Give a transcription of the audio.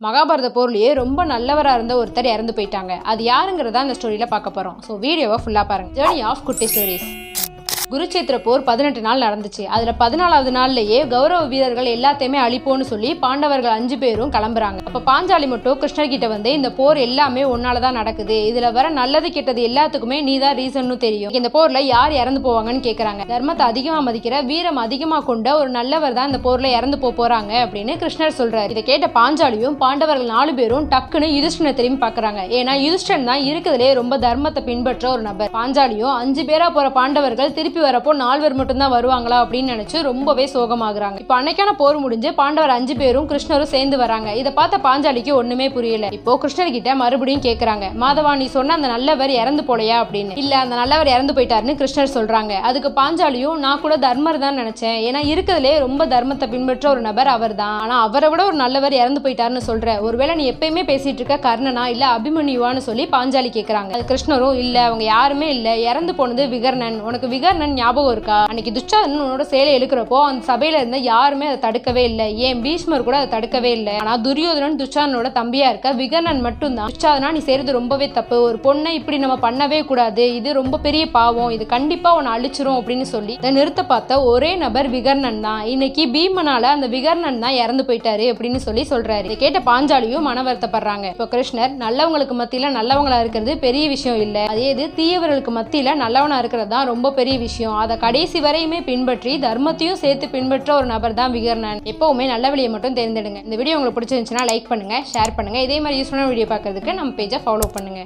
மகாபாரத போர்லயே ரொம்ப நல்லவரா இருந்த ஒருத்தர் இறந்து போயிட்டாங்க. அது யாருங்கிறதா இந்த ஸ்டோரியில பார்க்க போறோம். ஸோ வீடியோவை ஃபுல்லா பாருங்க. ஜர்னி ஆஃப் குட்டி ஸ்டோரிஸ். குருச்சேத்திர போர் 18 நாள் நடந்துச்சு. அதுல 14வது நாள்லயே கௌரவ வீரர்கள் எல்லாத்தையுமே அழிப்போன்னு சொல்லி பாண்டவர்கள் 5 பேரும் கிளம்புறாங்க. அப்ப பாஞ்சாலி மட்டும் கிருஷ்ணர் கிட்ட வந்து இந்த போர் எல்லாமே ஒன்னாலதான் நடக்குது, இதுல வர நல்லது கெட்டது எல்லாத்துக்குமே நீதான் ரீசன்னு தெரியும், இந்த போர்ல யார் இறந்து போவாங்கன்னு கேக்குறாங்க. தர்மத்தை அதிகமா மதிக்கிற வீரம் அதிகமா கொண்ட ஒரு நல்லவர் தான் இந்த போர்ல இறந்து போறாங்க அப்படின்னு கிருஷ்ணர் சொல்றாரு. இதை கேட்ட பாஞ்சாலியும் பாண்டவர்கள் 4 பேரும் டக்குன்னு யுதிஷ்டனை திரும்பி பாக்குறாங்க. ஏன்னா யுதிஷ்டன் தான் இருக்குதுலே ரொம்ப தர்மத்தை பின்பற்ற ஒரு நபர். பாஞ்சாலியும் 5 பேரா போற பாண்டவர்கள் திருப்பி வரப்போ 4 பேர் மட்டும் தான் வருவாங்களா அப்படின்னு நினைச்சு ரொம்பவே சோகமாகறாங்க. இப்ப அன்னைக்கான போர் முடிஞ்சு பாண்டவர் 5 பேரும் கிருஷ்ணரும் சேர்ந்து வராங்க. இதை பார்த்த பாஞ்சாலிக்கு ஒண்ணுமே புரியல. இப்போ கிருஷ்ணர் கிட்ட மறுபடியும் கேக்குறாங்க, மாதவா நீ சொன்ன அந்த நல்லவர் இறந்து போலையா அப்படின்னு. இல்ல, அந்த நல்லவர் இறந்து போயிட்டாருன்னு கிருஷ்ணர் சொல்றாங்க. அதுக்கு பாஞ்சாலியும் நான் கூட தர்மர் தான் நினைச்சேன், ஏன்னா இருக்கிறதுலே ரொம்ப தர்மத்தை பின்பற்ற ஒரு நபர் அவர் தான், ஆனா அவரை விட ஒரு நல்லவர் இறந்து போயிட்டாருன்னு சொல்ற, ஒருவேளை நீ எப்பயுமே பேசிட்டு இருக்க கர்ணனா இல்ல அபிமன்யுவான்னு சொல்லி பாஞ்சாலி கேக்குறாங்க. அது கிருஷ்ணரும் இல்ல, அவங்க யாருமே இல்ல, இறந்து போனது விகர்ணன். உனக்கு விகர்ணன் ஞாபகம் இருக்கா? அன்னைக்கு துச்சாதனன் உன்னோட சேலை இழுக்கிறப்போ அந்த சபையில இருந்த யாருமே அதை தடுக்கவே இல்லை, ஏன் பீஷ்மர் கூட அதை தடுக்கவே இல்லை. ஆனா துரியோதனன் துச்சாதனோட தம்பியா இருக்க விகர்ணன் மட்டும்தான், துச்சாதனா நீ செய்யறது ரொம்பவே தப்பு, ஒரு பொண்ணை இப்படி நம்ம பண்ணவே கூடாது, இது ரொம்ப பெரிய பாவம், இது கண்டிப்பா உன்னை அழிச்சிரும் அப்படின்னு சொல்லி இதை நிறுத்த பார்த்த ஒரே நபர் விகர்ணன் தான். இன்னைக்கு பீமனால அந்த விகர்ணன் தான் இறந்து போயிட்டாரு அப்படின்னு சொல்றாரு. இதை கேட்ட பாஞ்சாலியும் மன வருத்தப்படுறாங்க. இப்போ கிருஷ்ணர் நல்லவங்களுக்கு மத்தியில நல்லவங்களா இருக்கிறது பெரிய விஷயம் இல்ல, அதே இது தீயவர்களுக்கு மத்தியில நல்லவனா இருக்கிறது தான் ரொம்ப பெரிய விஷயம். அதை கடைசி வரையுமே பின்பற்றி தர்மத்தையும் சேர்த்து பின்பற்ற ஒரு நபர் தான் விகர்ணன். எப்பவுமே நல்ல வழியை மட்டும் தேர்ந்தெடுங்க. இந்த வீடியோ உங்களுக்கு பிடிச்சிருந்துச்சுன்னா லைக் பண்ணுங்க, ஷேர் பண்ணுங்க. இதே மாதிரி யூஸ்ஃபுல்லான வீடியோ பார்க்கறதுக்கு நம்ம பேஜை ஃபாலோ பண்ணுங்க.